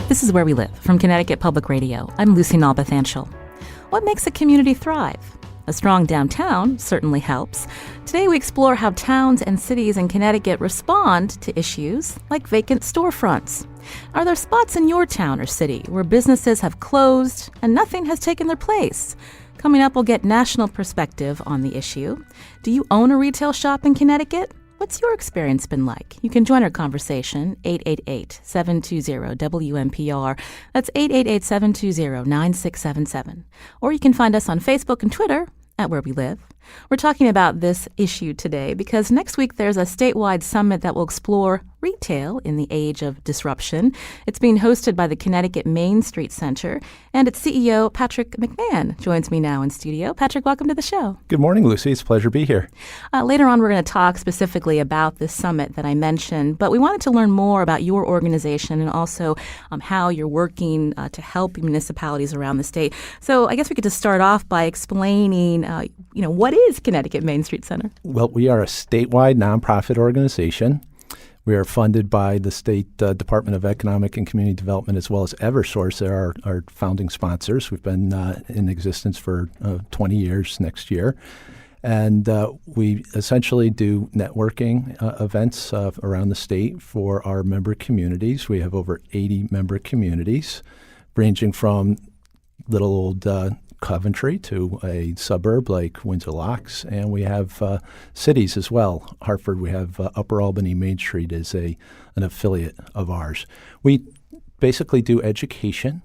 This is Where We Live from Connecticut Public Radio. I'm Lucy Nalbathanchel. What makes a community thrive? A strong downtown certainly helps. Today we explore how towns and cities in Connecticut respond to issues like vacant storefronts. Are there spots in your town or city where businesses have closed and nothing has taken their place? Coming up, we'll get national perspective on the issue. Do you own a retail shop in Connecticut? What's your experience been like? You can join our conversation, 888-720-WNPR. That's 888-720-9677. Or you can find us on Facebook and Twitter at Where We Live. We're talking about this issue today because next week there's a statewide summit that will explore retail in the age of disruption. It's being hosted by the Connecticut Main Street Center, and its CEO, Patrick McMahon, joins me now in studio. Patrick, welcome to the show. Good morning, Lucy. It's a pleasure to be here. Later on, we're going to talk specifically about this summit that I mentioned, but we wanted to learn more about your organization and also how you're working to help municipalities around the state. So I guess we could just start off by explaining, what is Connecticut Main Street Center? Well, we are a statewide nonprofit organization. We are funded by the State Department of Economic and Community Development as well as Eversource. They're our founding sponsors. We've been in existence for 20 years next year. And we essentially do networking events around the state for our member communities. We have over 80 member communities, ranging from little old Coventry to a suburb like Windsor Locks, and we have cities as well. Hartford, we have Upper Albany Main Street is an affiliate of ours. We basically do education.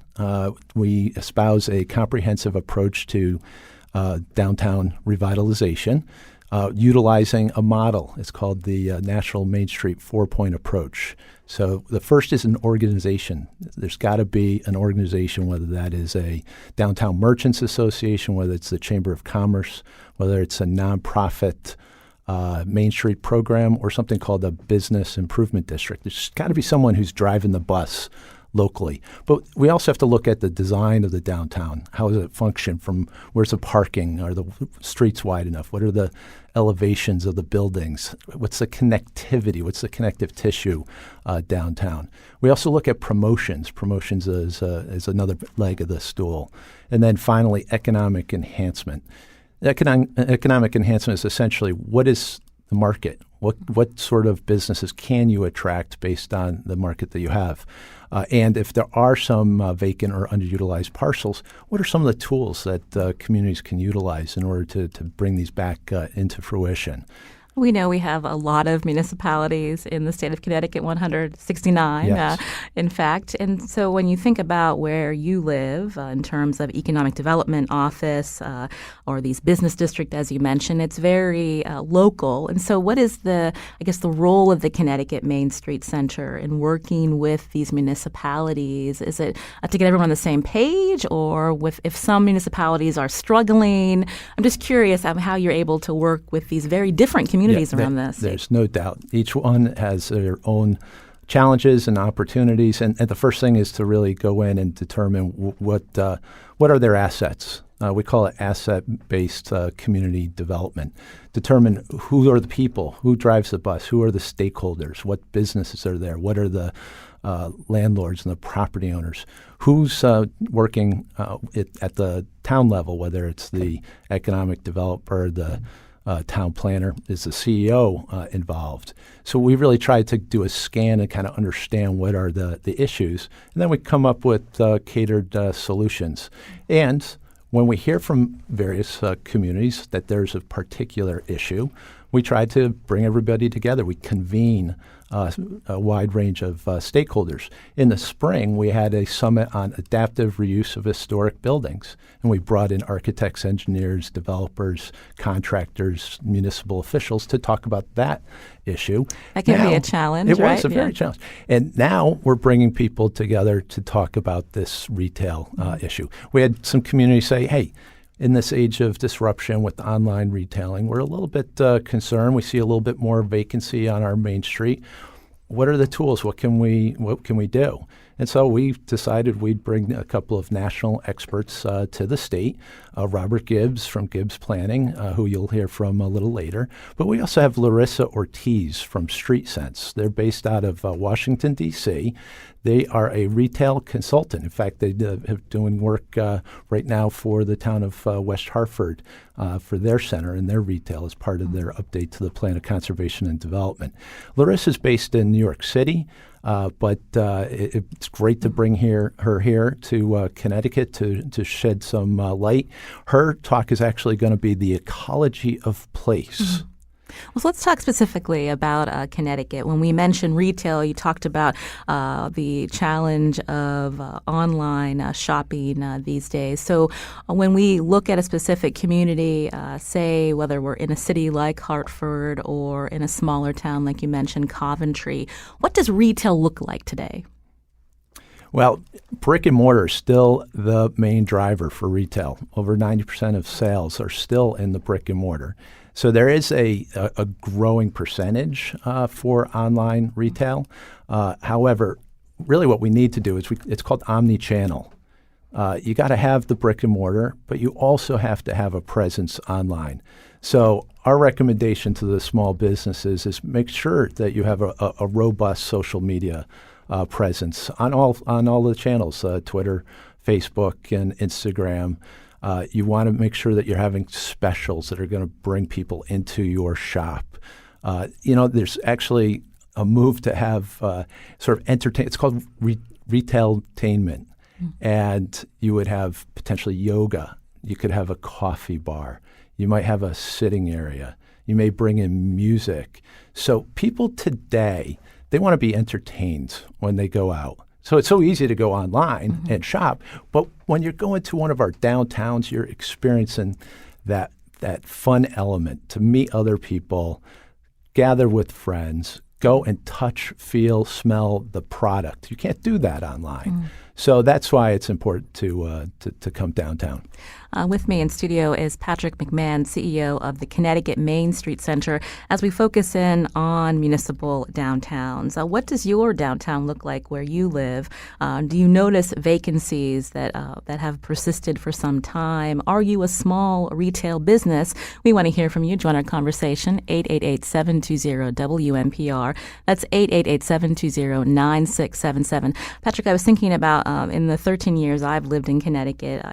We espouse a comprehensive approach to downtown revitalization, utilizing a model. It's called the National Main Street 4-point approach. So the first is an organization. There's got to be an organization, whether that is a Downtown Merchants Association, whether it's the Chamber of Commerce, whether it's a nonprofit Main Street program, or something called a Business Improvement District. There's got to be someone who's driving the bus locally. But we also have to look at the design of the downtown. How does it function? From where's the parking? Are the streets wide enough? What are the elevations of the buildings? What's the connectivity? What's the connective tissue downtown? We also look at promotions. Promotions is another leg of the stool. And then finally, economic enhancement. Economic enhancement is essentially what is the market? What sort of businesses can you attract based on the market that you have? And if there are some vacant or underutilized parcels, what are some of the tools that communities can utilize in order to bring these back into fruition? We know we have a lot of municipalities in the state of Connecticut, 169, yes. In fact. And so when you think about where you live in terms of economic development office or these business district, as you mentioned, it's very local. And so what is the role of the Connecticut Main Street Center in working with these municipalities? Is it to get everyone on the same page, or if some municipalities are struggling? I'm just curious how you're able to work with these very different communities around this. There's no doubt. Each one has their own challenges and opportunities, and the first thing is to really go in and determine what are their assets. We call it asset-based community development. Determine who are the people, who drives the bus, who are the stakeholders, what businesses are there, what are the landlords and the property owners, who's working at the town level, whether it's the economic developer, the town planner, is the CEO involved. So we really tried to do a scan and kind of understand what are the issues, and then we come up with catered solutions. And when we hear from various communities that there's a particular issue, we try to bring everybody together. We convene a wide range of stakeholders. In the spring, we had a summit on adaptive reuse of historic buildings, and we brought in architects, engineers, developers, contractors, municipal officials to talk about that issue. That can be a challenge, right? It was a Yeah. very challenge. And now we're bringing people together to talk about this retail issue. We had some communities say, hey, in this age of disruption with online retailing, we're a little bit concerned. We see a little bit more vacancy on our main street. What are the tools? What can we do? And so we decided we'd bring a couple of national experts to the state, Robert Gibbs from Gibbs Planning, who you'll hear from a little later. But we also have Larissa Ortiz from Street Sense. They're based out of Washington, D.C. They are a retail consultant. In fact, they have doing work right now for the town of West Hartford for their center and their retail as part of their update to the Plan of Conservation and Development. Larissa is based in New York City. But it's great to bring her here to Connecticut to shed some light. Her talk is actually going to be the ecology of place. Mm-hmm. Well, so let's talk specifically about Connecticut. When we mentioned retail, you talked about the challenge of online shopping these days. So when we look at a specific community, say whether we're in a city like Hartford or in a smaller town like you mentioned, Coventry, what does retail look like today? Well, brick and mortar is still the main driver for retail. Over 90% of sales are still in the brick and mortar. So there is a growing percentage for online retail. However, really what we need to do is it's called omni-channel. You got to have the brick and mortar, but you also have to have a presence online. So our recommendation to the small businesses is make sure that you have a robust social media presence on all the channels, Twitter, Facebook, and Instagram. You want to make sure that you're having specials that are going to bring people into your shop. There's actually a move to have sort of entertain. It's called retailtainment. Mm-hmm. And you would have potentially yoga. You could have a coffee bar. You might have a sitting area. You may bring in music. So people today, they want to be entertained when they go out. So it's so easy to go online mm-hmm. and shop, but when you're going to one of our downtowns, you're experiencing that fun element to meet other people, gather with friends, go and touch, feel, smell the product. You can't do that online. Mm. So that's why it's important to come downtown. With me in studio is Patrick McMahon, CEO of the Connecticut Main Street Center, as we focus in on municipal downtowns. What does your downtown look like where you live? Do you notice vacancies that have persisted for some time? Are you a small retail business? We want to hear from you. Join our conversation, 888-720-WNPR. That's 888-720-9677. Patrick, I was thinking about in the 13 years I've lived in Connecticut,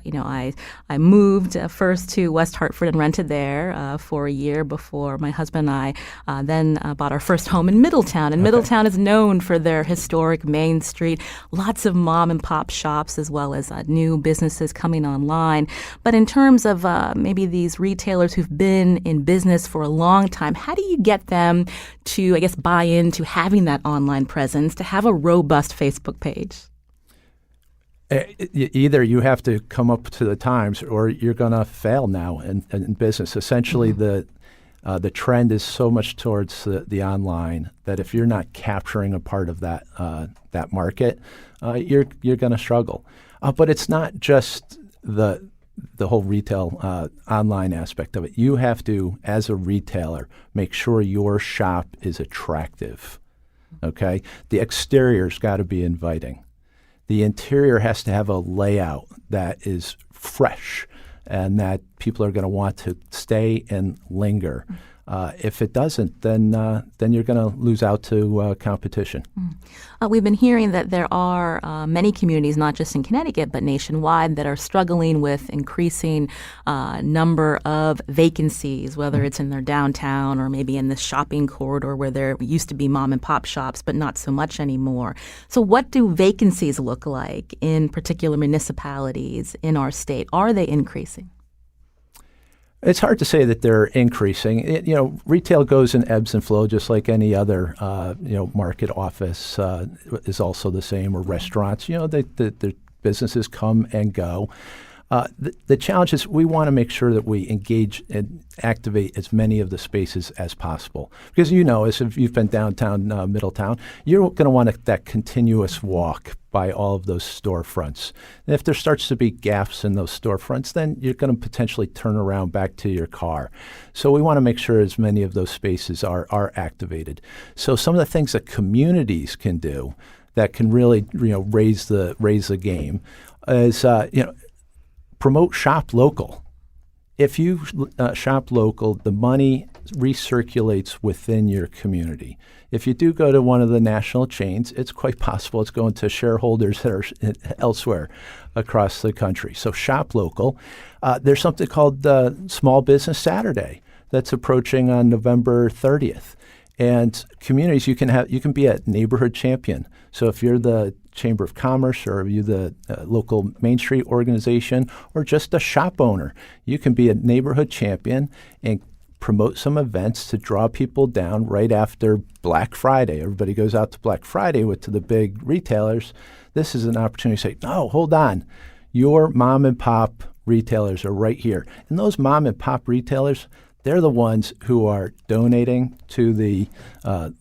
I moved first to West Hartford and rented there for a year before my husband and I then bought our first home in Middletown. And Middletown is known for their historic Main Street, lots of mom and pop shops as well as new businesses coming online. But in terms of maybe these retailers who've been in business for a long time, how do you get them to, buy into having that online presence, to have a robust Facebook page? Either you have to come up to the times or you're going to fail now in business. Essentially, mm-hmm. the trend is so much towards the online that if you're not capturing a part of that market, you're going to struggle. But it's not just the whole retail online aspect of it. You have to, as a retailer, make sure your shop is attractive. Okay, the exterior's got to be inviting. The interior has to have a layout that is fresh and that people are going to want to stay and linger. If it doesn't, then you're going to lose out to competition. We've been hearing that there are many communities, not just in Connecticut, but nationwide, that are struggling with increasing number of vacancies, whether it's in their downtown or maybe in the shopping corridor where there used to be mom and pop shops, but not so much anymore. So what do vacancies look like in particular municipalities in our state? Are they increasing? It's hard to say that they're increasing. Retail goes in ebbs and flows, just like any other, market. Office is also the same, or restaurants. The businesses come and go. The challenge is we want to make sure that we engage and activate as many of the spaces as possible. Because as if you've been downtown Middletown, you're going to want that continuous walk by all of those storefronts. And if there starts to be gaps in those storefronts, then you're going to potentially turn around back to your car. So we want to make sure as many of those spaces are activated. So some of the things that communities can do, that can really raise the game is promote shop local. If you shop local, the money recirculates within your community. If you do go to one of the national chains, it's quite possible it's going to shareholders that are elsewhere across the country. So shop local. There's something called Small Business Saturday that's approaching on November 30th. And communities, you can be a neighborhood champion. So if you're the Chamber of Commerce or you're the local Main Street organization or just a shop owner, you can be a neighborhood champion and promote some events to draw people down right after Black Friday. Everybody goes out to Black Friday to the big retailers. This is an opportunity to say, no, hold on. Your mom and pop retailers are right here. And those mom and pop retailers, they're the ones who are donating to the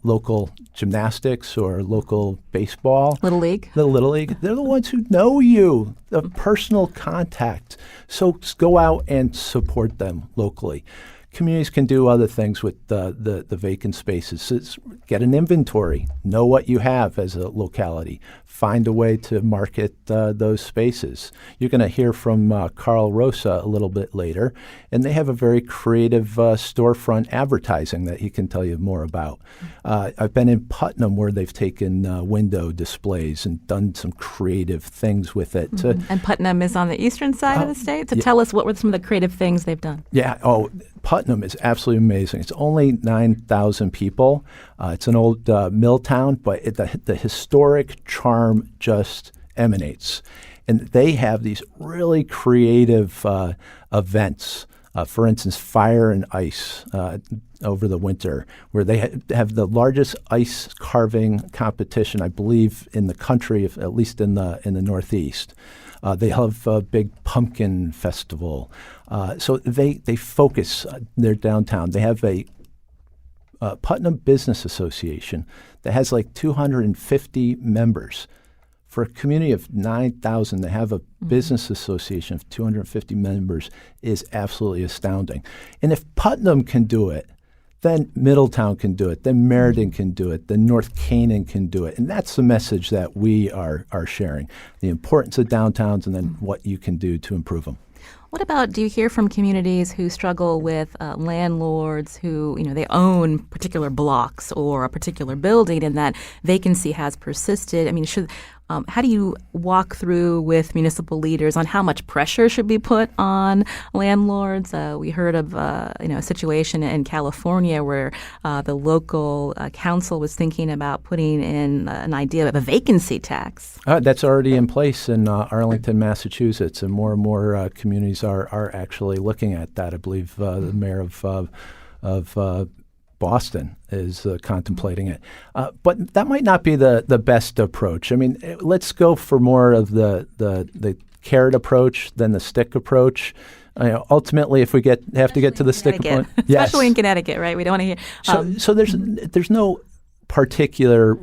local gymnastics or local baseball. Little League. The Little League. They're the ones who know you, the personal contact. So go out and support them locally. Communities can do other things with the vacant spaces. Get an inventory. Know what you have as a locality. Find a way to market those spaces. You're going to hear from Carl Rosa a little bit later, and they have a very creative storefront advertising that he can tell you more about. I've been in Putnam where they've taken window displays and done some creative things with it. And Putnam is on the eastern side of the state. So tell us what were some of the creative things they've done. Yeah. Putnam is absolutely amazing. It's only 9,000 people. It's an old mill town, but the historic charm just emanates. And they have these really creative events. For instance, Fire and Ice over the winter, where they have the largest ice carving competition, I believe, in the country, at least in the Northeast. They have a big pumpkin festival. So they focus their downtown. They have a Putnam Business Association that has like 250 members. For a community of 9,000 to have a business association of 250 members is absolutely astounding. And if Putnam can do it, then Middletown can do it, then Meriden can do it, then North Canaan can do it. And that's the message that we are sharing, the importance of downtowns and then what you can do to improve them. What about, do you hear from communities who struggle with landlords who, they own particular blocks or a particular building and that vacancy has persisted? I mean, how do you walk through with municipal leaders on how much pressure should be put on landlords? We heard of a situation in California where the local council was thinking about putting in an idea of a vacancy tax. That's already in place in Arlington, Massachusetts, and more communities are actually looking at that. I believe the mayor of Boston is contemplating it. But that might not be the best approach. I mean, let's go for more of the carrot approach than the stick approach. Ultimately, if we have to get to the stick approach. Especially in Connecticut, right? We don't want to hear. So there's no particular,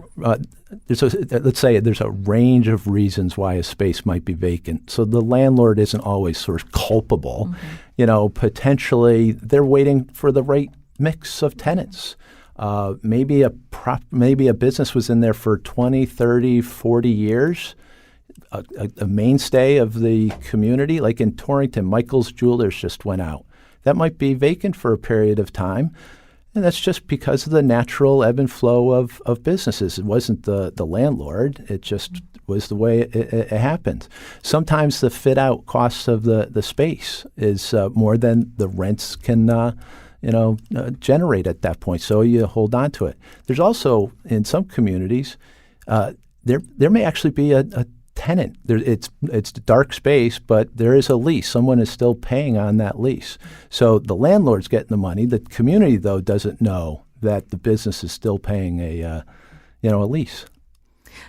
let's say there's a range of reasons why a space might be vacant. So the landlord isn't always sort of culpable. Mm-hmm. Potentially they're waiting for the right mix of tenants. Maybe a business was in there for 20, 30, 40 years, a mainstay of the community. Like in Torrington, Michael's Jewelers just went out. That might be vacant for a period of time. And that's just because of the natural ebb and flow of businesses. It wasn't the landlord. It just was the way it happened. Sometimes the fit-out costs of the space is more than the rents can generate at that point. So you hold on to it. There's also, in some communities, there may actually be a tenant. It's dark space, but there is a lease. Someone is still paying on that lease. So the landlord's getting the money. The community, though, doesn't know that the business is still paying a lease.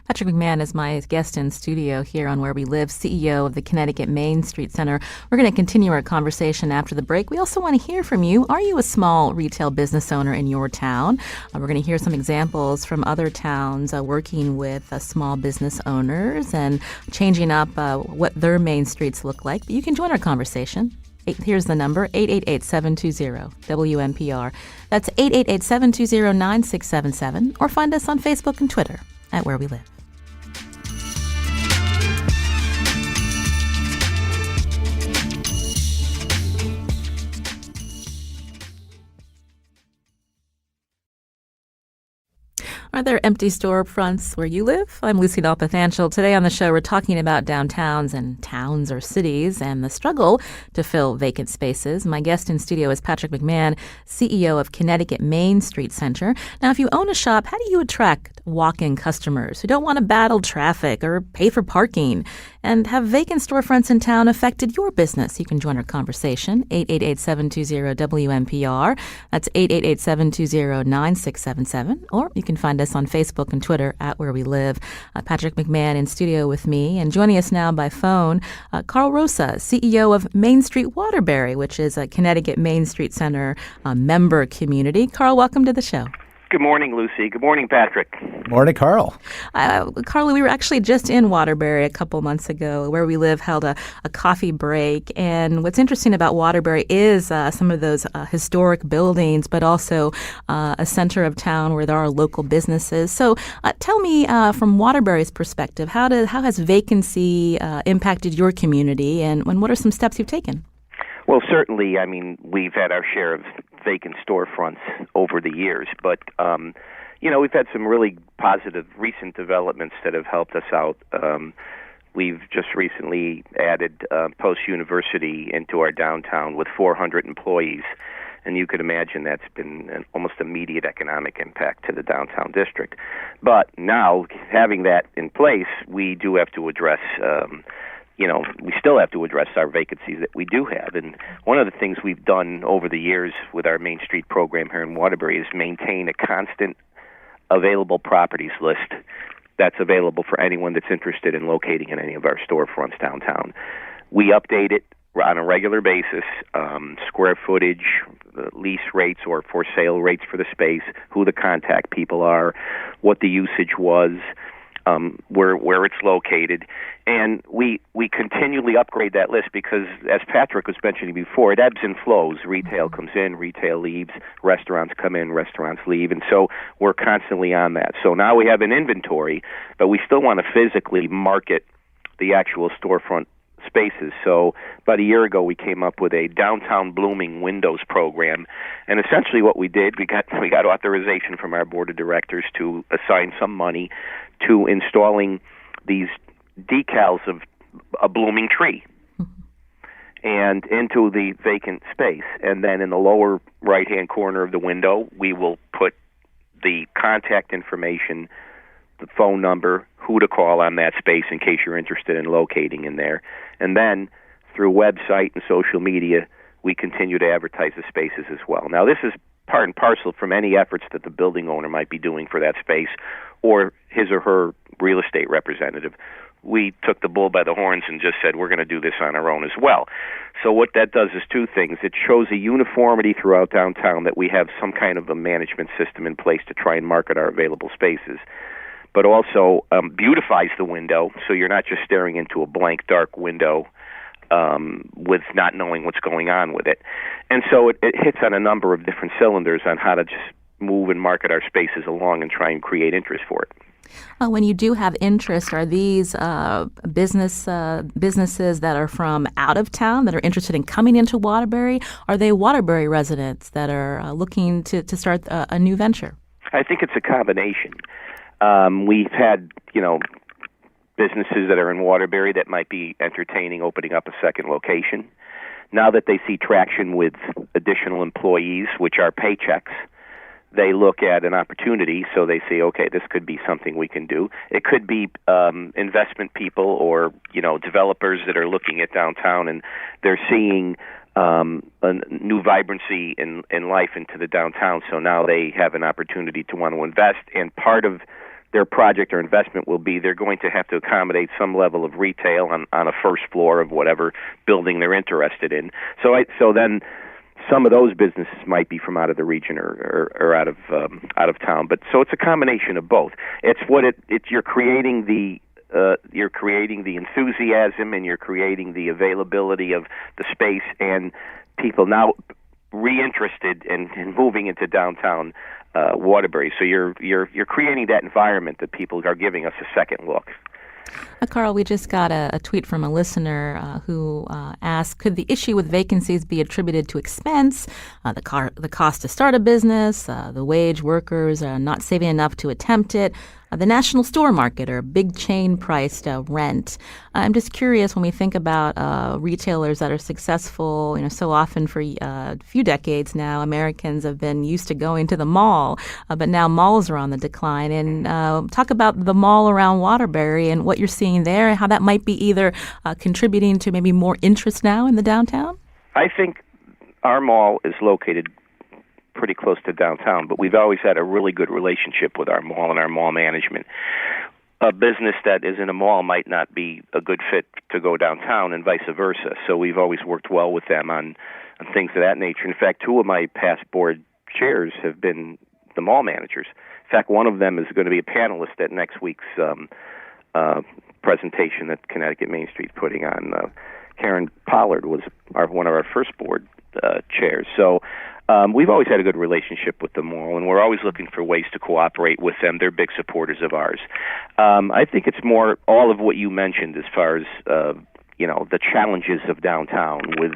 Patrick McMahon is my guest in studio here on Where We Live, CEO of the Connecticut Main Street Center. We're going to continue our conversation after the break. We also want to hear from you. Are you a small retail business owner in your town? We're going to hear some examples from other towns working with small business owners and changing up what their main streets look like. But you can join our conversation. Here's the number, 888-720-WNPR. That's 888-720-9677. Or find us on Facebook and Twitter at Where We Live. Are there empty storefronts where you live? I'm Lucy Nalpathanchel. Today on the show, we're talking about downtowns and towns or cities and the struggle to fill vacant spaces. My guest in studio is Patrick McMahon, CEO of Connecticut Main Street Center. Now, if you own a shop, how do you attract walk-in customers who don't want to battle traffic or pay for parking? And have vacant storefronts in town affected your business? You can join our conversation, 888-720-WNPR. That's 888-720-9677. Or you can find us on Facebook and Twitter at Where We Live. Patrick McMahon in studio with me. And joining us now by phone, Carl Rosa, CEO of Main Street Waterbury, which is a Connecticut Main Street Center member community. Carl, welcome to the show. Good morning, Lucy. Good morning, Patrick. Morning, Carl. Carl, we were actually just in Waterbury a couple months ago. Where We Live held a coffee break. And what's interesting about Waterbury is some of those historic buildings, but also a center of town where there are local businesses. So tell me, from Waterbury's perspective, how has vacancy impacted your community, and what are some steps you've taken? Well, certainly, we've had our share of vacant storefronts over the years, but, we've had some really positive recent developments that have helped us out. We've just recently added post-university into our downtown with 400 employees, and you could imagine that's been an almost immediate economic impact to the downtown district. But now, having that in place, we do have to address we still have to address our vacancies that we do have. And one of the things we've done over the years with our Main Street program here in Waterbury is maintain a constant available properties list that's available for anyone that's interested in locating in any of our storefronts downtown. We update it on a regular basis, square footage, lease rates or for sale rates for the space, who the contact people are, what the usage was, where it's located, and we continually upgrade that list because, as Patrick was mentioning before, it ebbs and flows. Retail comes in, retail leaves, restaurants come in, restaurants leave, and so we're constantly on that. So now we have an inventory, but we still want to physically market the actual storefront spaces. So about a year ago, we came up with a downtown blooming windows program, and essentially what we did, we got authorization from our board of directors to assign some money to installing these decals of a blooming tree and into the vacant space. And then in the lower right-hand corner of the window, we will put the contact information, the phone number, who to call on that space in case you're interested in locating in there. And then through website and social media, we continue to advertise the spaces as well. Now, this is part and parcel from any efforts that the building owner might be doing for that space or his or her real estate representative. We took the bull by the horns and just said we're going to do this on our own as well. So what that does is two things. It shows a uniformity throughout downtown that we have some kind of a management system in place to try and market our available spaces, but also beautifies the window so you're not just staring into a blank, dark window with not knowing what's going on with it. And so it hits on a number of different cylinders on how to just move and market our spaces along and try and create interest for it. When you do have interest, are these businesses that are from out of town that are interested in coming into Waterbury? Are they Waterbury residents that are looking to start a new venture? I think it's a combination. We've had, businesses that are in Waterbury that might be entertaining opening up a second location. Now that they see traction with additional employees, which are paychecks, they look at an opportunity, so they say, okay, this could be something we can do. It could be investment people or, developers that are looking at downtown and they're seeing a new vibrancy in life into the downtown, so now they have an opportunity to want to invest, and part of their project or investment will be they're going to have to accommodate some level of retail on a first floor of whatever building they're interested in. So then some of those businesses might be from out of the region or out of town. But so it's a combination of both. You're creating the enthusiasm and you're creating the availability of the space and people now reinterested in moving into downtown Waterbury. So you're creating that environment that people are giving us a second look. Carl, we just got a tweet from a listener who asked, could the issue with vacancies be attributed to expense, the cost to start a business, the wage workers are not saving enough to attempt it, the national store market or big chain-priced rent? I'm just curious, when we think about retailers that are successful, so often for a few decades now, Americans have been used to going to the mall, but now malls are on the decline. And talk about the mall around Waterbury and what you're seeing there and how that might be either contributing to maybe more interest now in the downtown. I think our mall is located pretty close to downtown, but we've always had a really good relationship with our mall and our mall management. A business that is in a mall might not be a good fit to go downtown and vice versa. So we've always worked well with them on things of that nature. In fact, two of my past board chairs have been the mall managers. In fact, one of them is going to be a panelist at next week's presentation that Connecticut Main Street's putting on. Karen Pollard was one of our first board chairs. So we've always had a good relationship with the mall, and we're always looking for ways to cooperate with them. They're big supporters of ours. I think it's more all of what you mentioned as far as the challenges of downtown with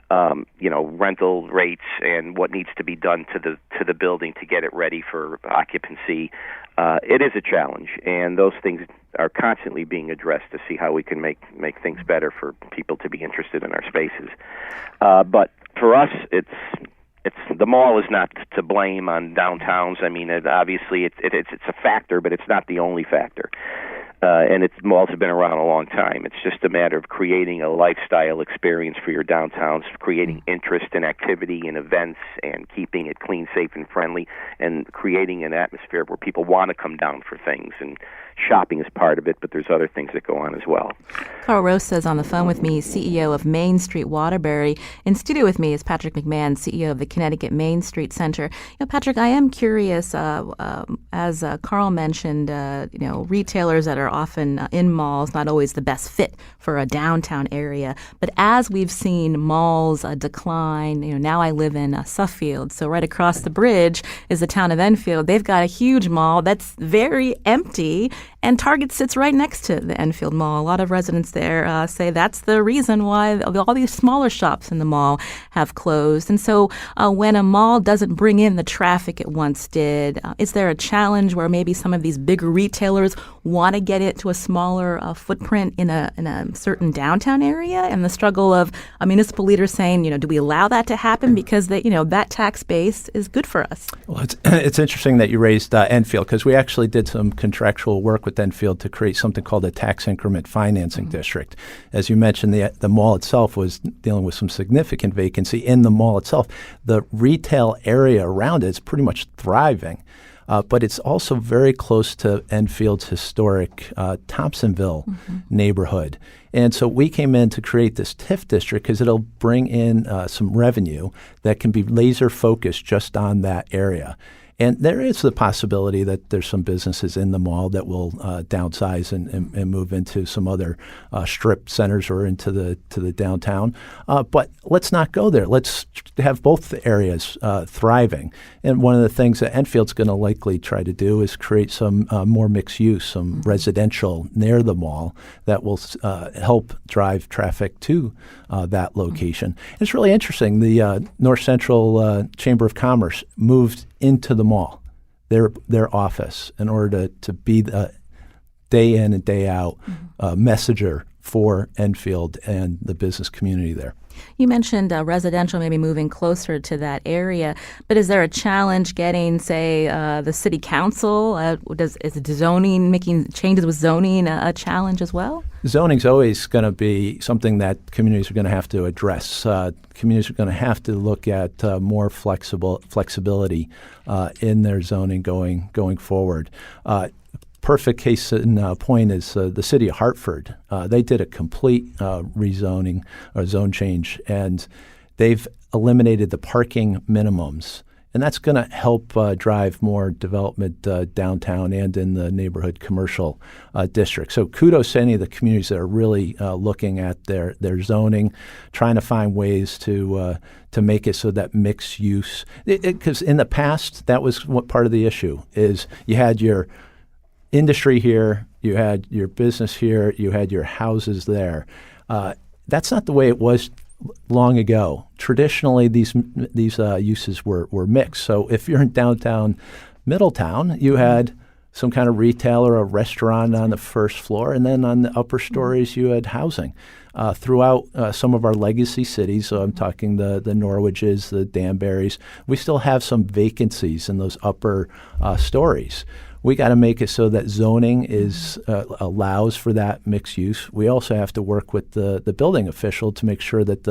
rental rates and what needs to be done to the building to get it ready for occupancy. It is a challenge, and those things are constantly being addressed to see how we can make things better for people to be interested in our spaces. But for us, it's the mall is not to blame on downtowns. I mean, obviously it's a factor, but it's not the only factor. And malls have been around a long time. It's just a matter of creating a lifestyle experience for your downtowns, creating interest and activity and events, and keeping it clean, safe, and friendly, and creating an atmosphere where people want to come down for things. And shopping is part of it, but there's other things that go on as well. Carl Rose is on the phone with me, CEO of Main Street Waterbury. In studio with me is Patrick McMahon, CEO of the Connecticut Main Street Center. Patrick, I am curious, as Carl mentioned, retailers that are often in malls, not always the best fit for a downtown area. But as we've seen malls decline, now I live in Suffield, so right across the bridge is the town of Enfield. They've got a huge mall that's very empty, and Target sits right next to the Enfield Mall. A lot of residents there say that's the reason why all these smaller shops in the mall have closed. And so when a mall doesn't bring in the traffic it once did, is there a challenge where maybe some of these bigger retailers want to get it to a smaller footprint in a certain downtown area? And the struggle of a municipal leader saying, do we allow that to happen because that tax base is good for us? Well, it's interesting that you raised Enfield, because we actually did some contractual work with Enfield to create something called a tax increment financing district. As you mentioned, the mall itself was dealing with some significant vacancy in the mall itself. The retail area around it is pretty much thriving, but it's also very close to Enfield's historic Thompsonville neighborhood. And so we came in to create this TIF district because it'll bring in some revenue that can be laser focused just on that area. And there is the possibility that there's some businesses in the mall that will downsize and move into some other strip centers or into the downtown. But let's not go there. Let's have both areas thriving. And one of the things that Enfield's going to likely try to do is create some more mixed use, some residential near the mall that will help drive traffic to that location. It's really interesting. The North Central Chamber of Commerce moved into the mall, their office, in order to be the day in and day out messenger for Enfield and the business community there. You mentioned residential maybe moving closer to that area, but is there a challenge getting, say, the city council? Is zoning, making changes with zoning a challenge as well? Zoning's always going to be something that communities are going to have to address. Communities are going to have to look at more flexibility in their zoning going forward. Perfect case in point is the city of Hartford. They did a complete rezoning or zone change, and they've eliminated the parking minimums. And that's going to help drive more development downtown and in the neighborhood commercial district. So kudos to any of the communities that are really looking at their zoning, trying to find ways to make it so that mixed use. Because in the past, that was what part of the issue is. You had your industry here, you had your business here, you had your houses there. That's not the way it was long ago. Traditionally, these uses were mixed. So if you're in downtown Middletown, you had some kind of retail or a restaurant on the first floor, and then on the upper stories you had housing. Throughout some of our legacy cities, so I'm talking the Norwiches, the Danburys, we still have some vacancies in those upper stories. We got to make it so that zoning allows for that mixed use. We also have to work with the building official to make sure that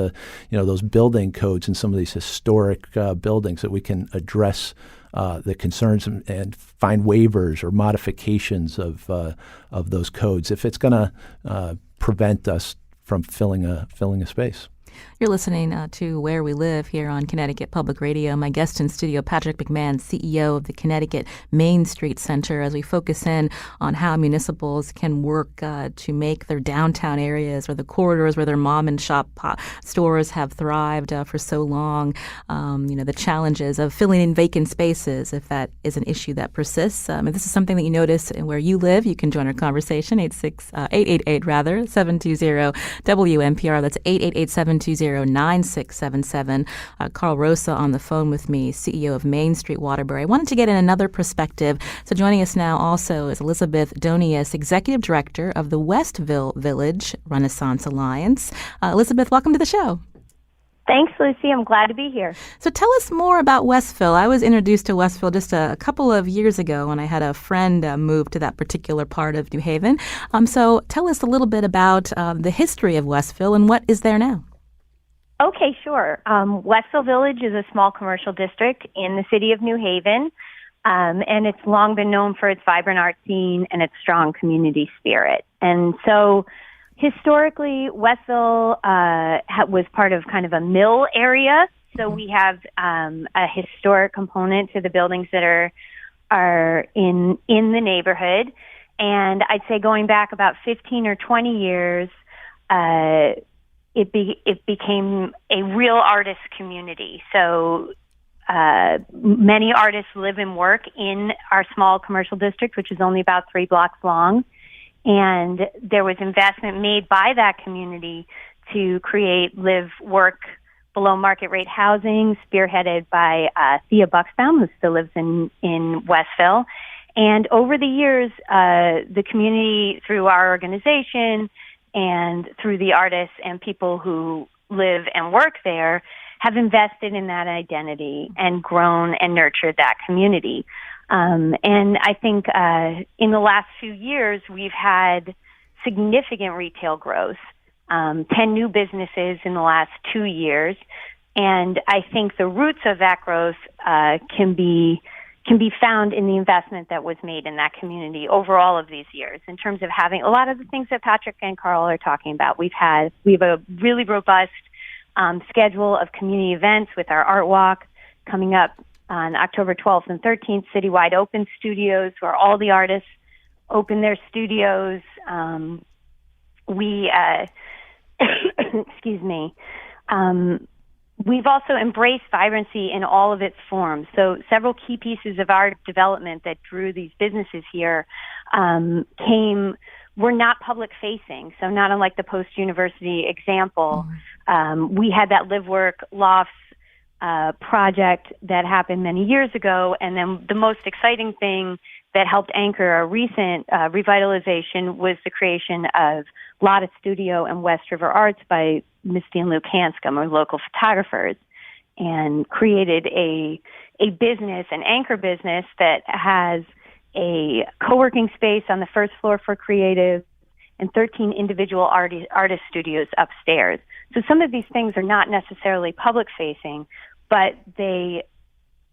those building codes in some of these historic buildings, that we can address the concerns and find waivers or modifications of those codes if it's going to prevent us from filling a space. You're listening to Where We Live here on Connecticut Public Radio. My guest in studio, Patrick McMahon, CEO of the Connecticut Main Street Center, as we focus in on how municipals can work to make their downtown areas or the corridors where their mom and shop stores have thrived for so long. The challenges of filling in vacant spaces, if that is an issue that persists. If this is something that you notice where you live, you can join our conversation, 888-720-WNPR. That's 888-720-9677. Carl Rosa on the phone with me, CEO of Main Street Waterbury. I wanted to get in another perspective. So joining us now also is Elizabeth Donius, Executive Director of the Westville Village Renaissance Alliance. Elizabeth, welcome to the show. Thanks, Lucy. I'm glad to be here. So tell us more about Westville. I was introduced to Westville just a couple of years ago when I had a friend move to that particular part of New Haven. So tell us a little bit about the history of Westville and what is there now. Okay, sure. Westville Village is a small commercial district in the city of New Haven, and it's long been known for its vibrant art scene and its strong community spirit. And so historically, Westville was part of kind of a mill area, so we have a historic component to the buildings that are in the neighborhood. And I'd say going back about 15 or 20 years, it became a real artist community. So many artists live and work in our small commercial district, which is only about 3 blocks long. And there was investment made by that community to create live, work, below market rate housing, spearheaded by Thea Buxbaum, who still lives in Westville. And over the years, the community, through our organization and through the artists and people who live and work there, have invested in that identity and grown and nurtured that community. And I think in the last few years, we've had significant retail growth, 10 new businesses in the last 2 years. And I think the roots of that growth can be found in the investment that was made in that community over all of these years, in terms of having a lot of the things that Patrick and Carl are talking about. We have a really robust schedule of community events with our Art Walk coming up on October 12th and 13th, citywide open studios where all the artists open their studios. Excuse me. We've also embraced vibrancy in all of its forms. So several key pieces of our development that drew these businesses here were not public facing. So not unlike the post-university example, we had that live work lofts project that happened many years ago. And then the most exciting thing that helped anchor our recent revitalization was the creation of Lotta Studio and West River Arts by Misty and Luke Hanscom, or local photographers, and created a business, an anchor business that has a co-working space on the first floor for creative and 13 individual artist studios upstairs. So some of these things are not necessarily public facing, but they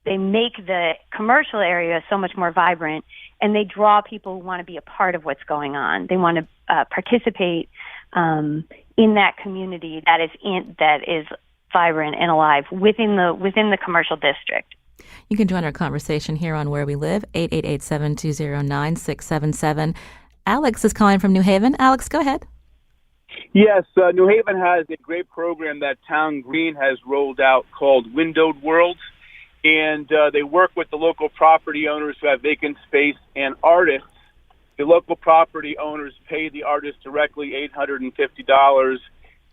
make the commercial area so much more vibrant, and they draw people who want to be a part of what's going on. They want to participate in that community that is vibrant and alive within the commercial district. You can join our conversation here on Where We Live, 888-720-9677. Alex is calling from New Haven. Alex, go ahead. Yes, New Haven has a great program that Town Green has rolled out called Windowed Worlds, and they work with the local property owners who have vacant space and artists the local property owners pay the artists directly $850,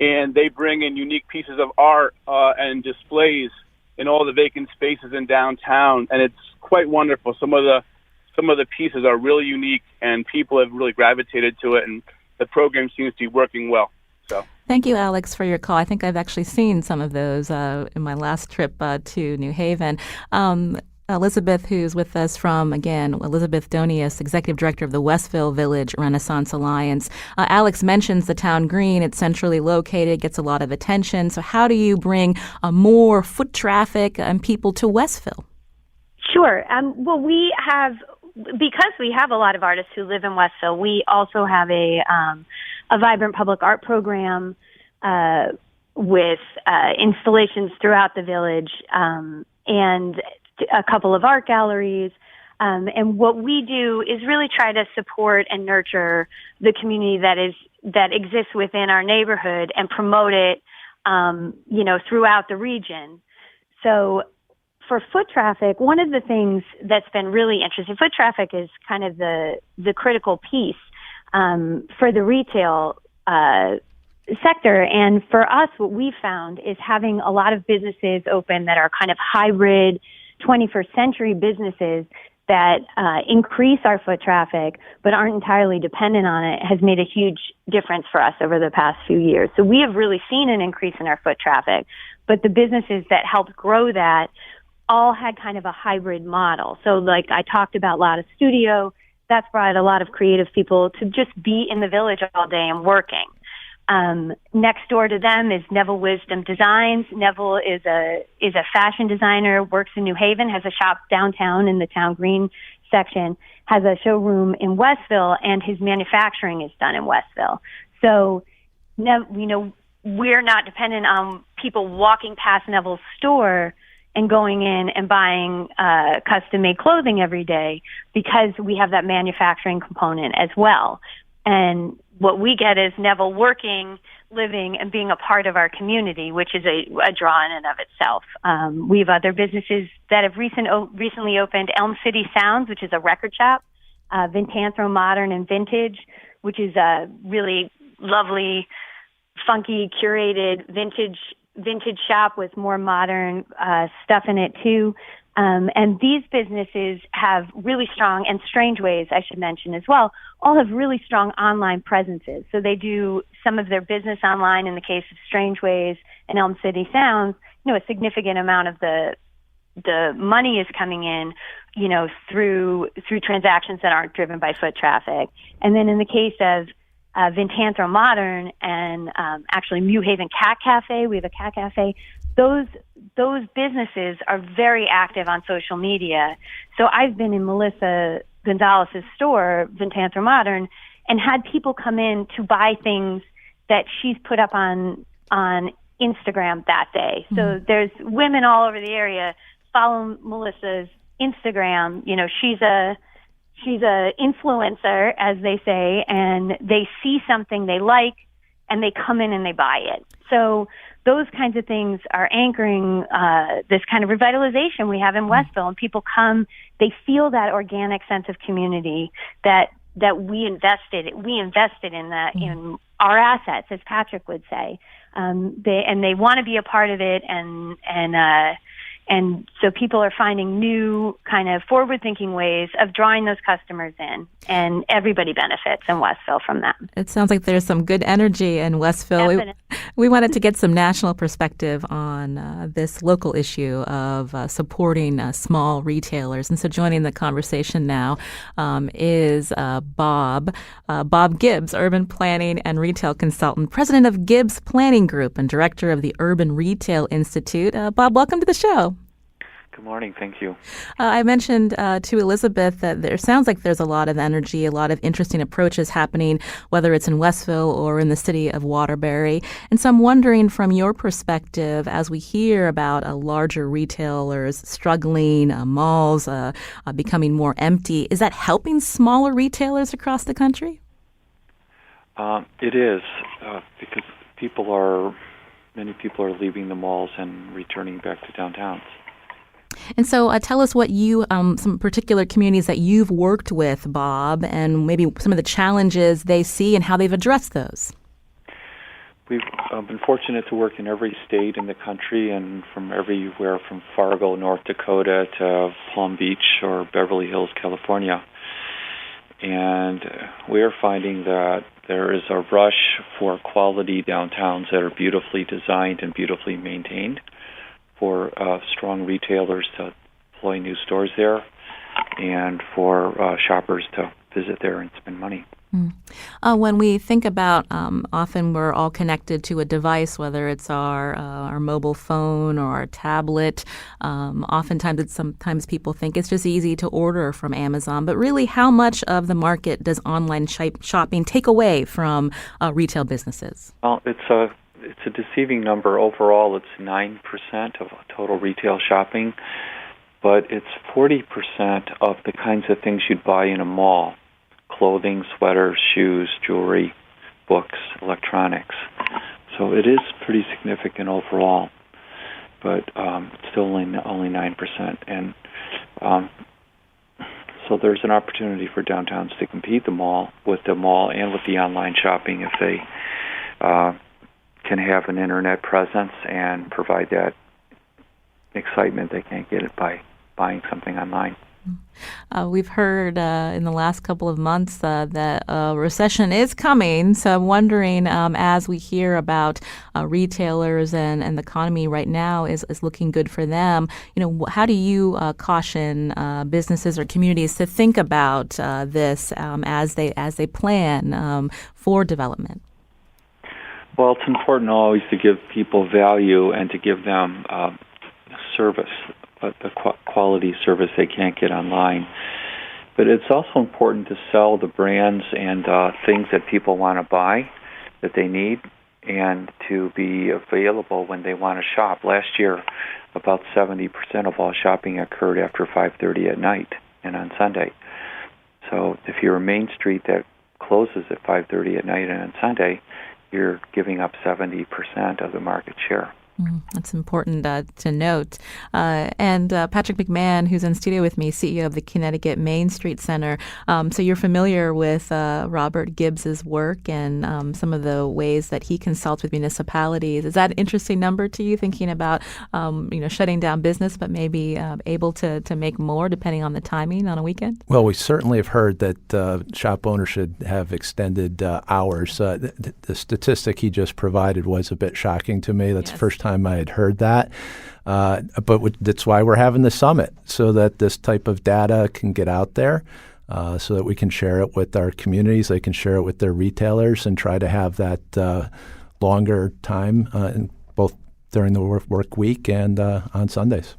and they bring in unique pieces of art and displays in all the vacant spaces in downtown, and it's quite wonderful. Some of the pieces are really unique, and people have really gravitated to it, and the program seems to be working well. So, thank you, Alex, for your call. I think I've actually seen some of those in my last trip to New Haven. Elizabeth, who's with us from, again, Elizabeth Donius, Executive Director of the Westville Village Renaissance Alliance. Alex mentions the town green. It's centrally located, gets a lot of attention. So how do you bring more foot traffic and people to Westville? Sure. Well, because we have a lot of artists who live in Westville, we also have a vibrant public art program with installations throughout the village and a couple of art galleries. And what we do is really try to support and nurture the community that exists within our neighborhood and promote it, throughout the region. So for foot traffic, one of the things that's been really interesting, foot traffic is kind of the critical piece for the retail sector. And for us, what we've found is having a lot of businesses open that are kind of hybrid 21st century businesses that increase our foot traffic but aren't entirely dependent on it has made a huge difference for us over the past few years. So we have really seen an increase in our foot traffic, but the businesses that helped grow that all had kind of a hybrid model. So like I talked about Lotta Studio, that's brought a lot of creative people to just be in the village all day and working. Next door to them is Neville Wisdom Designs. Neville is a fashion designer, works in New Haven, has a shop downtown in the town green section, has a showroom in Westville, and his manufacturing is done in Westville. So, we're not dependent on people walking past Neville's store and going in and buying custom-made clothing every day because we have that manufacturing component as well. And what we get is Neville working, living, and being a part of our community, which is a draw in and of itself. We have other businesses that have recently opened. Elm City Sounds, which is a record shop, Vintanthro Modern and Vintage, which is a really lovely, funky, curated vintage shop with more modern stuff in it too. And these businesses have really strong, and Strangeways, I should mention as well, all have really strong online presences. So they do some of their business online in the case of Strangeways and Elm City Sounds. A significant amount of the money is coming in, through transactions that aren't driven by foot traffic. And then in the case of Vintanthro Modern and actually New Haven Cat Cafe, we have a cat cafe. Those businesses are very active on social media. So I've been in Melissa Gonzalez's store, Vintanthro Modern, and had people come in to buy things that she's put up on Instagram that day. Mm-hmm. So there's women all over the area follow Melissa's Instagram. She's a influencer, as they say, and they see something they like and they come in and they buy it. So those kinds of things are anchoring this kind of revitalization we have in Westville, and people come, they feel that organic sense of community that we invested in that in our assets, as Patrick would say. They want to be a part of it, and so people are finding new kind of forward-thinking ways of drawing those customers in, and everybody benefits in Westville from that. It sounds like there's some good energy in Westville. We wanted to get some national perspective on this local issue of supporting small retailers. And so joining the conversation now is Bob Gibbs, urban planning and retail consultant, president of Gibbs Planning Group and director of the Urban Retail Institute. Bob, welcome to the show. Good morning. Thank you. I mentioned to Elizabeth that there sounds like there's a lot of energy, a lot of interesting approaches happening, whether it's in Westville or in the city of Waterbury. And so I'm wondering, from your perspective, as we hear about larger retailers struggling, malls becoming more empty, is that helping smaller retailers across the country? It is, because many people are leaving the malls and returning back to downtowns. And so tell us what some particular communities that you've worked with, Bob, and maybe some of the challenges they see and how they've addressed those. We've been fortunate to work in every state in the country and from everywhere from Fargo, North Dakota to Palm Beach or Beverly Hills, California. And we are finding that there is a rush for quality downtowns that are beautifully designed and beautifully maintained, for strong retailers to deploy new stores there, and for shoppers to visit there and spend money. When we think about, often we're all connected to a device, whether it's our mobile phone or our tablet. Sometimes people think it's just easy to order from Amazon, but really, how much of the market does online shopping take away from retail businesses? Well, it's a deceiving number. Overall, it's 9% of total retail shopping, but it's 40% of the kinds of things you'd buy in a mall: clothing, sweaters, shoes, jewelry, books, electronics. So it is pretty significant overall, but still only 9%. And so there's an opportunity for downtowns to compete with the mall and with the online shopping if they can have an internet presence and provide that excitement they can't get it by buying something online. We've heard in the last couple of months that a recession is coming. So I'm wondering, as we hear about retailers and the economy right now is looking good for them, how do you caution businesses or communities to think about this as they plan for development? Well, it's important always to give people value and to give them service, but the quality service they can't get online. But it's also important to sell the brands and things that people want to buy, that they need, and to be available when they want to shop. Last year, about 70% of all shopping occurred after 5:30 at night and on Sunday. So if you're a Main Street that closes at 5:30 at night and on Sunday, you're giving up 70% of the market share. That's important to note. And Patrick McMahon, who's in studio with me, CEO of the Connecticut Main Street Center. So you're familiar with Robert Gibbs's work and some of the ways that he consults with municipalities. Is that an interesting number to you, thinking about shutting down business, but maybe able to make more depending on the timing on a weekend? Well, we certainly have heard that shop owners should have extended hours. The statistic he just provided was a bit shocking to me. That's the first time I had heard that. But that's why we're having the summit, so that this type of data can get out there, so that we can share it with our communities, they can share it with their retailers, and try to have that longer time, both during the work week and on Sundays.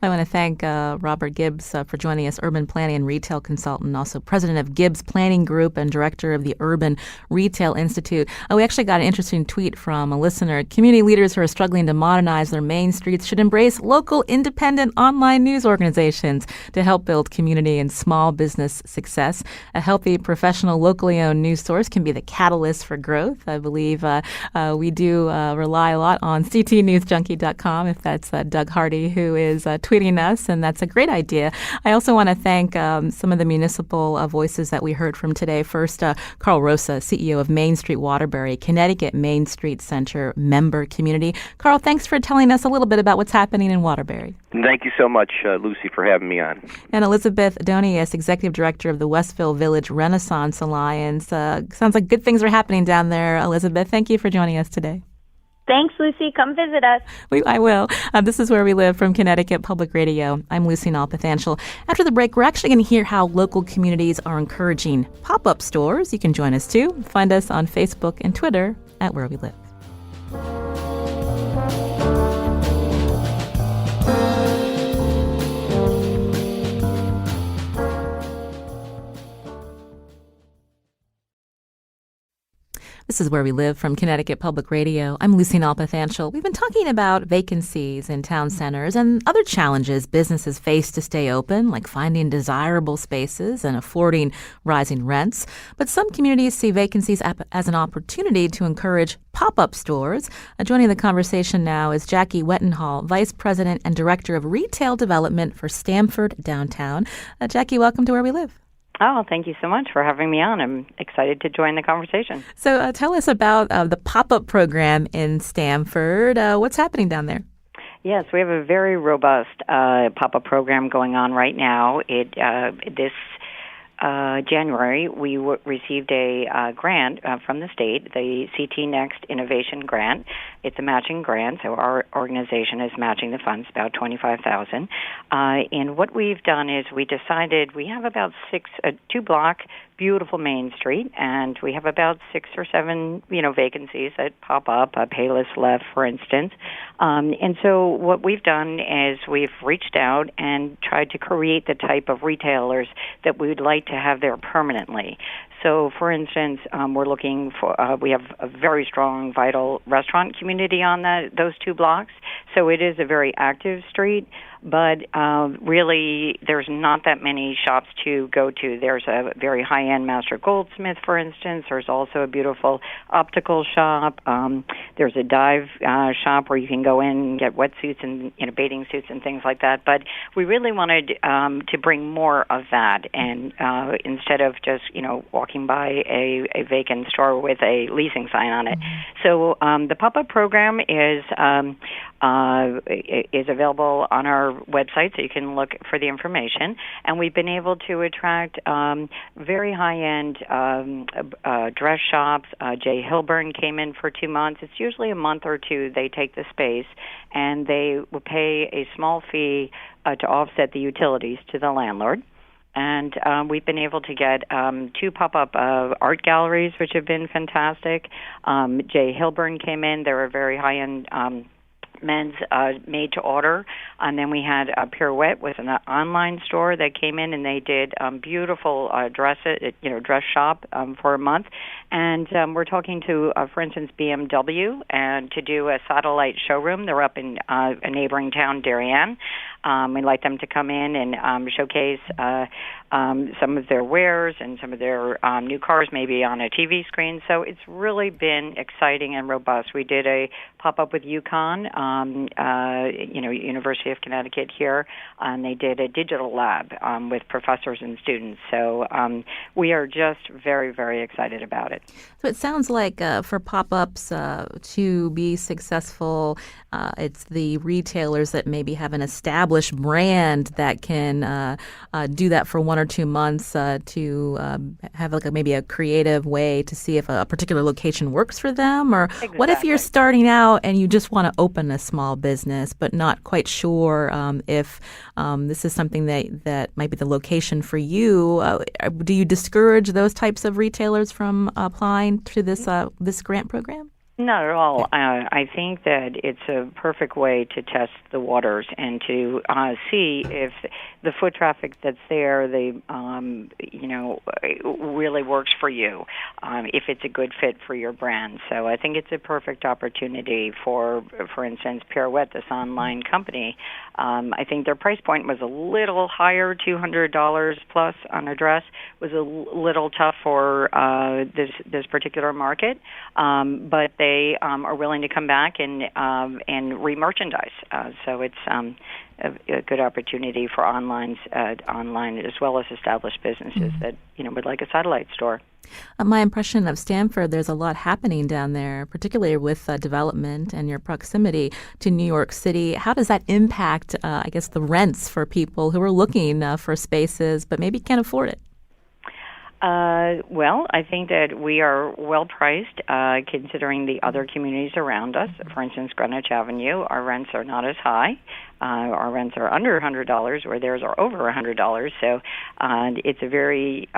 I want to thank Robert Gibbs for joining us, urban planning and retail consultant, also president of Gibbs Planning Group and director of the Urban Retail Institute. We actually got an interesting tweet from a listener. Community leaders who are struggling to modernize their main streets should embrace local independent online news organizations to help build community and small business success. A healthy, professional, locally owned news source can be the catalyst for growth. I believe we do rely a lot on ctnewsjunkie.com, if that's Doug Hardy, who is tweeting us, and that's a great idea. I also want to thank some of the municipal voices that we heard from today. First, Carl Rosa, CEO of Main Street Waterbury, Connecticut Main Street Center member community. Carl, thanks for telling us a little bit about what's happening in Waterbury. Thank you so much, Lucy, for having me on. And Elizabeth Donius, Executive Director of the Westville Village Renaissance Alliance. Sounds like good things are happening down there, Elizabeth. Thank you for joining us today. Thanks, Lucy. Come visit us. I will. This is Where We Live from Connecticut Public Radio. I'm Lucy Nalpathanchel. After the break, we're actually going to hear how local communities are encouraging pop-up stores. You can join us, too. Find us on Facebook and Twitter at Where We Live. This is Where We Live from Connecticut Public Radio. I'm Lucy Nalpathanchel. We've been talking about vacancies in town centers and other challenges businesses face to stay open, like finding desirable spaces and affording rising rents. But some communities see vacancies as an opportunity to encourage pop-up stores. Joining the conversation now is Jackie Wettenhall, Vice President and Director of Retail Development for Stamford Downtown. Jackie, welcome to Where We Live. Oh, thank you so much for having me on. I'm excited to join the conversation. So tell us about the pop-up program in Stamford. What's happening down there? Yes, we have a very robust pop-up program going on right now. This January, we received a grant from the state, the CT Next Innovation Grant. It's a matching grant, so our organization is matching the funds, about $25,000. And what we've done is we decided we have about two-block beautiful Main Street, and we have about 6 or 7, vacancies that pop up, Payless Left, for instance. And so what we've done is we've reached out and tried to create the type of retailers that we would like to have there permanently. So, for instance, we're looking for, we have a very strong, vital restaurant community on those 2 blocks. So it is a very active street, but really there's not that many shops to go to. There's a very high-end Master Goldsmith, for instance. There's also a beautiful optical shop. There's a dive shop where you can go in and get wetsuits and bathing suits and things like that. But we really wanted to bring more of that, and instead of just walking by a vacant store with a leasing sign on it. So the pop-up program is available on our website, so you can look for the information. And we've been able to attract very high-end dress shops. Jay Hilburn came in for 2 months. It's usually a month or two they take the space, and they will pay a small fee to offset the utilities to the landlord. And we've been able to get 2 pop-up art galleries, which have been fantastic. Jay Hilburn came in. They're a very high-end men's made-to-order. And then we had a Pirouette with an online store that came in, and they did beautiful dress shop for a month. And we're talking to, for instance, BMW, and to do a satellite showroom. They're up in a neighboring town, Darien. We'd like them to come in and showcase some of their wares and some of their new cars, maybe on a TV screen. So it's really been exciting and robust. We did a pop-up with UConn, University of Connecticut here, and they did a digital lab with professors and students. So we are just very, very excited about it. So it sounds like for pop-ups to be successful, it's the retailers that maybe have an established brand that can do that for 1 or 2 months to have maybe a creative way to see if a particular location works for them. Or Exactly. What if you're starting out and you just want to open a small business but not quite sure if this is something that might be the location for you? Do you discourage those types of retailers from applying to this grant program? Not at all. I think that it's a perfect way to test the waters and to see if the foot traffic that's there, really works for you, if it's a good fit for your brand. So I think it's a perfect opportunity for instance, Pirouette, this online company. I think their price point was a little higher, $200 plus on a dress, was a little tough for this particular market, but they are willing to come back and re-merchandise. So it's a good opportunity for online as well as established businesses that would like a satellite store. My impression of Stamford, there's a lot happening down there, particularly with development and your proximity to New York City. How does that impact, the rents for people who are looking for spaces but maybe can't afford it? Well, I think that we are well priced considering the other communities around us. For instance, Greenwich Avenue, our rents are not as high. Our rents are under $100, where theirs are over $100. So it's a very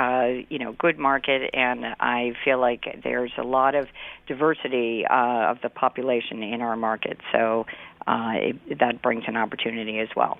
good market, and I feel like there's a lot of diversity of the population in our market. So that brings an opportunity as well.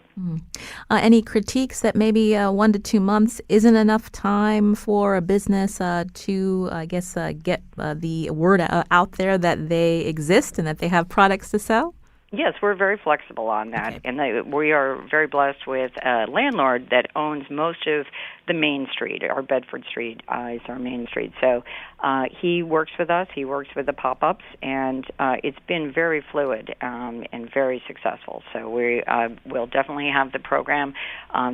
Any critiques that maybe 1 to 2 months isn't enough time for a business to, get the word out there that they exist and that they have products to sell? Yes, we're very flexible on that, Okay. and we are very blessed with a landlord that owns most of the main street. Our Bedford Street is our main street. So he works with us. He works with the pop-ups, and it's been very fluid and very successful. So we will definitely have the program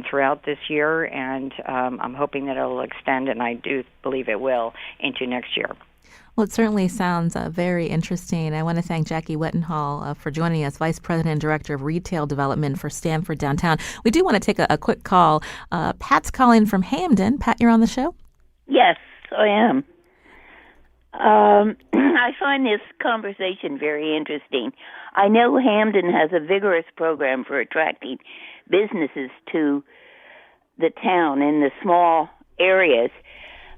throughout this year, and I'm hoping that it'll extend, and I do believe it will, into next year. Well, it certainly sounds very interesting. I want to thank Jackie Wettenhall for joining us, Vice President and Director of Retail Development for Stanford Downtown. We do want to take a quick call. Pat's calling from Hamden. Pat, you're on the show? Yes, I am. I find this conversation very interesting. I know Hamden has a vigorous program for attracting businesses to the town in the small areas,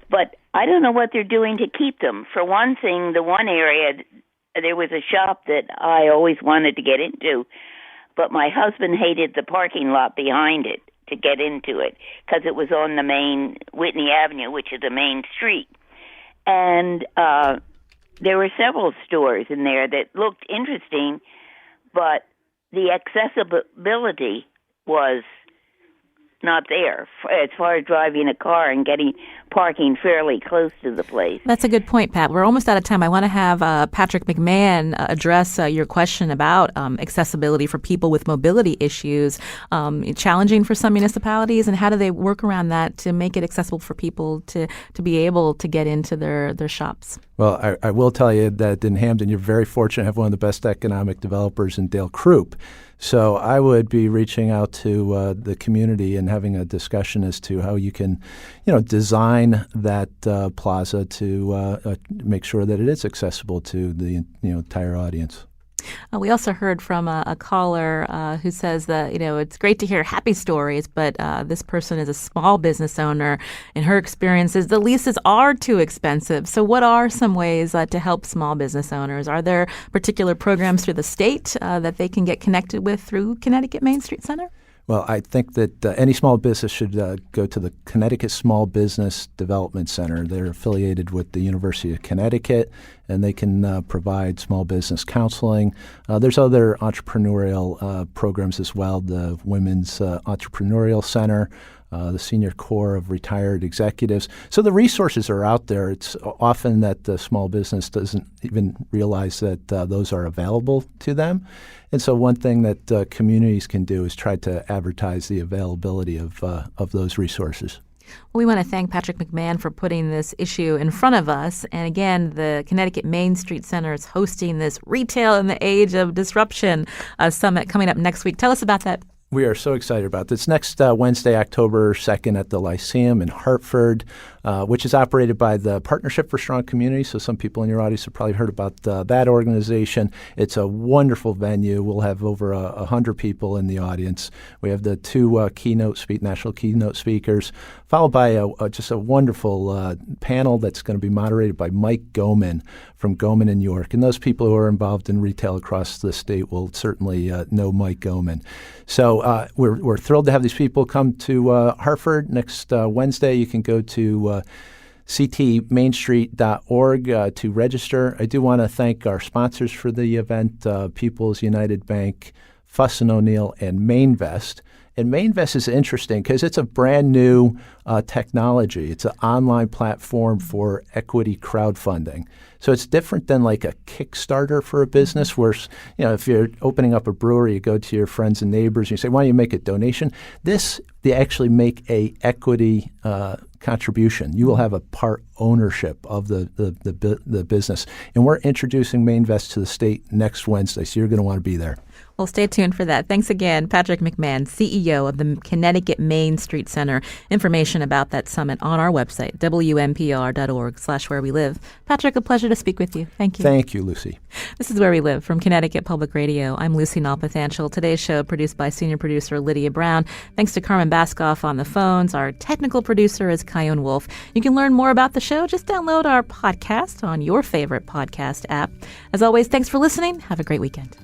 but I don't know what they're doing to keep them. For one thing, the one area, there was a shop that I always wanted to get into, but my husband hated the parking lot behind it to get into it because it was on the main Whitney Avenue, which is the main street. And there were several stores in there that looked interesting, but the accessibility was not there as far as driving a car and getting parking fairly close to the place. That's a good point, Pat. We're almost out of time. I want to have Patrick McMahon address your question about accessibility for people with mobility issues, challenging for some municipalities, and how do they work around that to make it accessible for people to be able to get into their shops? Well, I will tell you that in Hamden, you're very fortunate to have one of the best economic developers in Dale Croup. So I would be reaching out to the community and having a discussion as to how you can, design that plaza to make sure that it is accessible to the entire audience. We also heard from a caller who says that, it's great to hear happy stories, but this person is a small business owner. In her experiences, the leases are too expensive. So what are some ways to help small business owners? Are there particular programs through the state that they can get connected with through Connecticut Main Street Center? Well, I think that any small business should go to the Connecticut Small Business Development Center. They're affiliated with the University of Connecticut, and they can provide small business counseling. There's other entrepreneurial programs as well, the Women's Entrepreneurial Center, the Senior Corps of Retired Executives. So the resources are out there. It's often that the small business doesn't even realize that those are available to them. And so one thing that communities can do is try to advertise the availability of those resources. Well, we want to thank Patrick McMahon for putting this issue in front of us. And again, the Connecticut Main Street Center is hosting this Retail in the Age of Disruption summit coming up next week. Tell us about that. We are so excited about this. Next Wednesday, October 2nd at the Lyceum in Hartford, which is operated by the Partnership for Strong Communities. So some people in your audience have probably heard about that organization. It's a wonderful venue. We'll have over 100 people in the audience. We have the two national keynote speakers, followed by just a wonderful panel that's going to be moderated by Mike Goman from Goman in York. And those people who are involved in retail across the state will certainly know Mike Goman. So we're thrilled to have these people come to Hartford next Wednesday. You can go to ctmainstreet.org to register. I do want to thank our sponsors for the event, People's United Bank, Fuss & O'Neill, and Mainvest. And Mainvest is interesting because it's a brand new technology. It's an online platform for equity crowdfunding. So it's different than like a Kickstarter for a business where, if you're opening up a brewery, you go to your friends and neighbors and you say, why don't you make a donation? They actually make a equity contribution. You will have a part ownership of the business. And we're introducing Mainvest to the state next Wednesday, so you're going to want to be there. Well, stay tuned for that. Thanks again, Patrick McMahon, CEO of the Connecticut Main Street Center. Information about that summit on our website, wnpr.org/where we live. Patrick, a pleasure to speak with you. Thank you. Thank you, Lucy. This is Where We Live from Connecticut Public Radio. I'm Lucy Nalpathanchel. Today's show produced by senior producer Lydia Brown. Thanks to Carmen Baskoff on the phones. Our technical producer is Kyone Wolf. You can learn more about the show. Just download our podcast on your favorite podcast app. As always, thanks for listening. Have a great weekend.